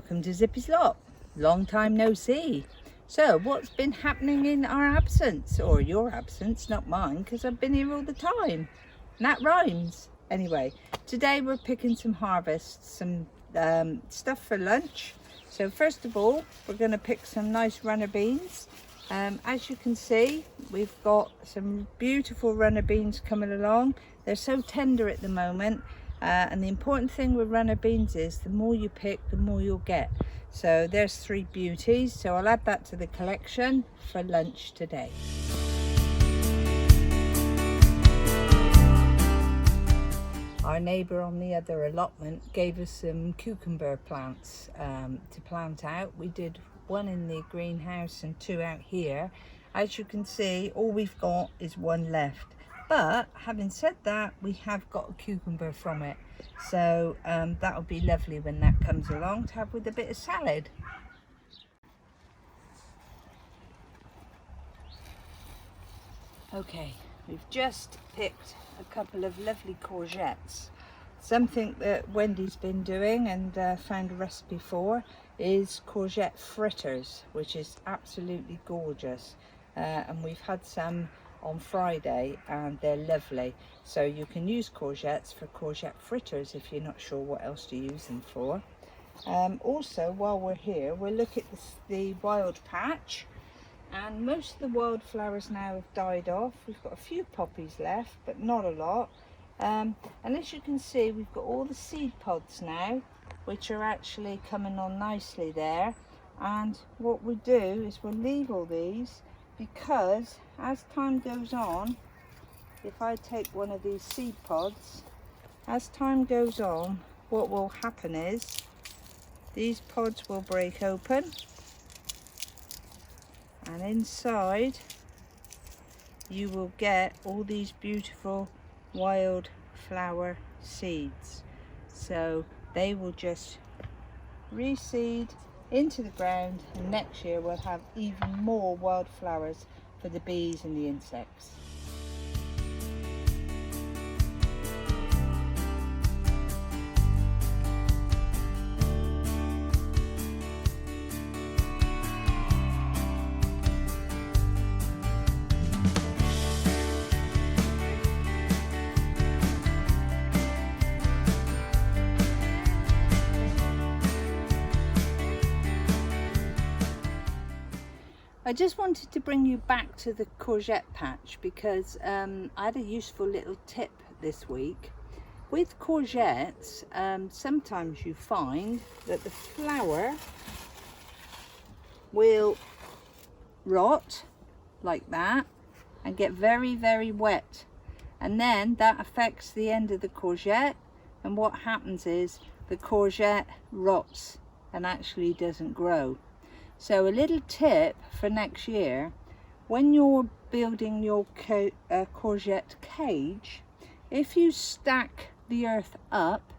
Welcome to Zippy's Lot. Long time no see. So what's been happening in our absence, or your absence, not mine, because I've been here all the time. And that rhymes. Anyway, today we're picking some harvests, some stuff for lunch. So first of all, we're going to pick some nice runner beans. As you can see, we've got some beautiful runner beans coming along. They're so tender at the moment. And the important thing with runner beans is the more you pick, the more you'll get. So there's 3 beauties. So I'll add that to the collection for lunch today. Our neighbour on the other allotment gave us some cucumber plants to plant out. We did 1 in the greenhouse and 2 out here. As you can see, all we've got is 1 left. But having said that, we have got a cucumber from it. So that'll be lovely when that comes along to have with a bit of salad. Okay, we've just picked a couple of lovely courgettes. Something that Wendy's been doing and found a recipe for is courgette fritters, which is absolutely gorgeous. And we've had some on Friday and they're lovely. So you can use courgettes for courgette fritters if you're not sure what else to use them for. Also, while we're here, we'll look at the wild patch, and most of the wildflowers now have died off. We've got a few poppies left, but not a lot. And as you can see, we've got all the seed pods now, which are actually coming on nicely there. And what we do is we'll leave all these, because as time goes on, if I take one of these seed pods, as time goes on, what will happen is these pods will break open, and inside you will get all these beautiful wild flower seeds. So they will just reseed into the ground, and next year we'll have even more wildflowers for the bees and the insects. I just wanted to bring you back to the courgette patch because I had a useful little tip this week. With courgettes, sometimes you find that the flower will rot like that and get very, very wet. And then that affects the end of the courgette, and what happens is the courgette rots and actually doesn't grow. So a little tip for next year, when you're building your courgette cage, if you stack the earth up,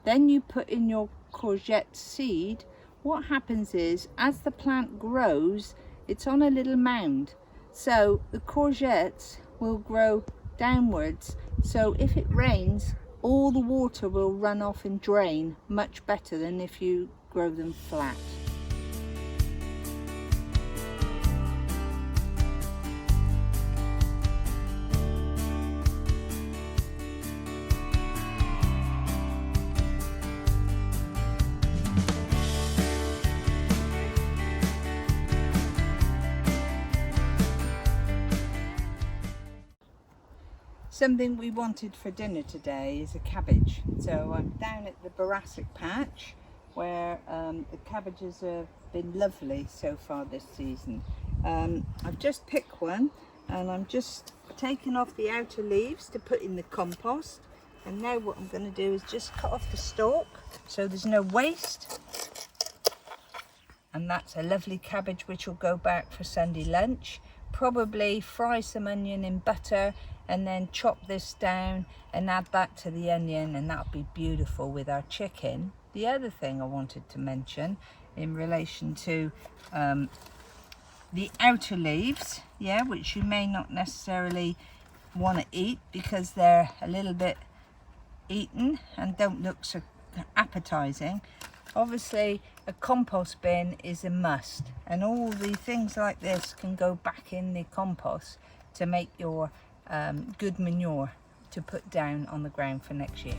then you put in your courgette seed, what happens is as the plant grows, it's on a little mound. So the courgettes will grow downwards. So if it rains, all the water will run off and drain much better than if you grow them flat. Something we wanted for dinner today is a cabbage. So I'm down at the Boracic patch where the cabbages have been lovely so far this season. I've just picked one and I'm just taking off the outer leaves to put in the compost. And now what I'm going to do is just cut off the stalk so there's no waste. And that's a lovely cabbage which will go back for Sunday lunch. Probably fry some onion in butter and then chop this down and add that to the onion, and that'll be beautiful with our chicken. The other thing I wanted to mention in relation to the outer leaves, which you may not necessarily want to eat because they're a little bit eaten and don't look so appetizing. Obviously a compost bin is a must, and all the things like this can go back in the compost to make your good manure to put down on the ground for next year.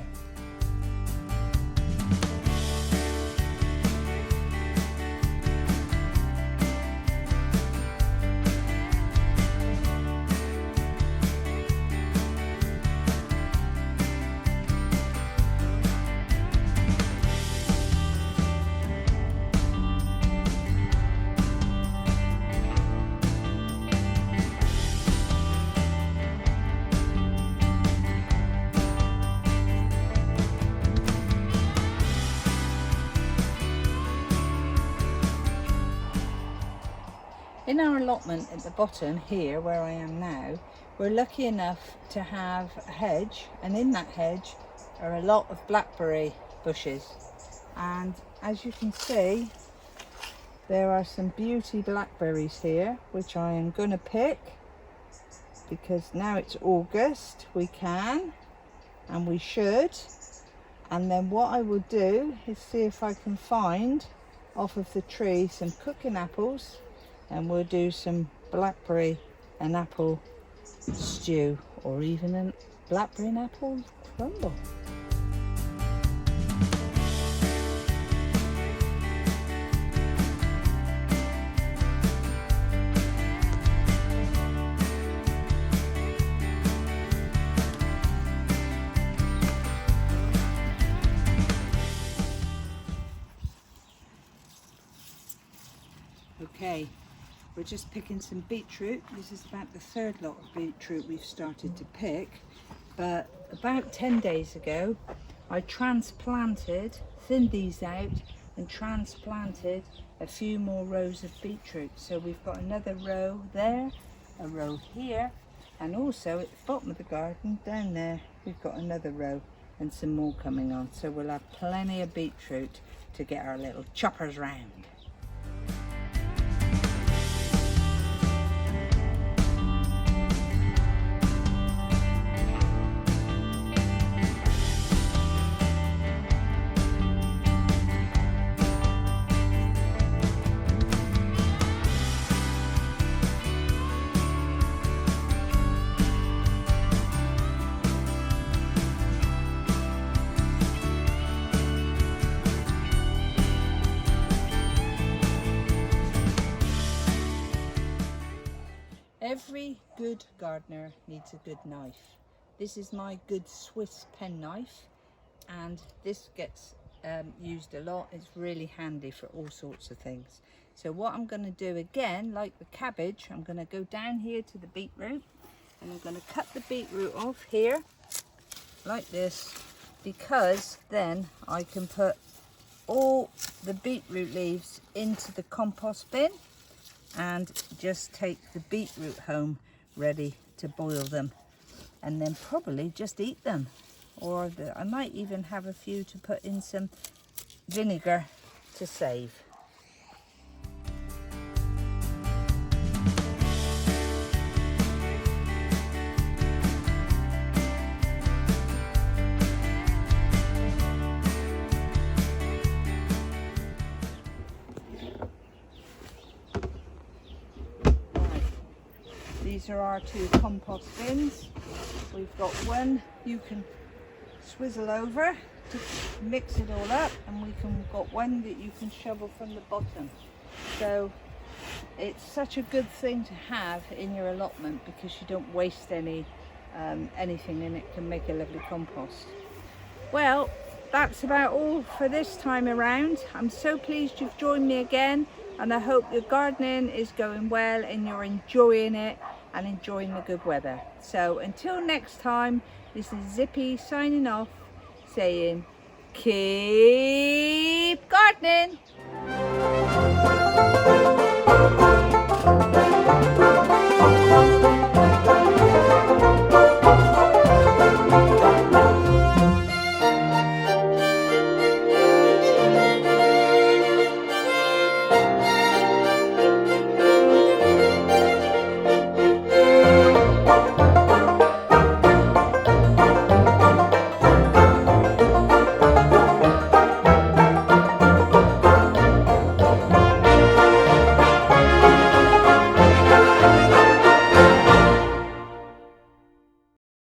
In our allotment at the bottom here, where I am now, we're lucky enough to have a hedge, and in that hedge are a lot of blackberry bushes. And as you can see, there are some beauty blackberries here, which I am going to pick, because now it's August, we can and we should. And then what I will do is see if I can find off of the tree some cooking apples, and we'll do some blackberry and apple stew, or even a blackberry and apple crumble. Okay, we're just picking some beetroot. This is about the third lot of beetroot we've started to pick, but about 10 days ago I transplanted, thinned these out and transplanted a few more rows of beetroot. So we've got another row there, a row here, and also at the bottom of the garden down there we've got another row and some more coming on. So we'll have plenty of beetroot to get our little choppers round. Every good gardener needs a good knife. This is my good Swiss penknife, and this gets used a lot. It's really handy for all sorts of things. So what I'm going to do again, like the cabbage, I'm going to go down here to the beetroot, and I'm going to cut the beetroot off here like this, because then I can put all the beetroot leaves into the compost bin and just take the beetroot home ready to boil them, and then probably just eat them. Or I might even have a few to put in some vinegar to save. These are our two compost bins. We've got one you can swizzle over to mix it all up, and we've got one that you can shovel from the bottom. So it's such a good thing to have in your allotment, because you don't waste anything, and it can make a lovely compost. Well, that's about all for this time around. I'm so pleased you've joined me again, and I hope your gardening is going well and you're enjoying it and enjoying the good weather. So until next time, this is Zippy signing off, saying keep gardening.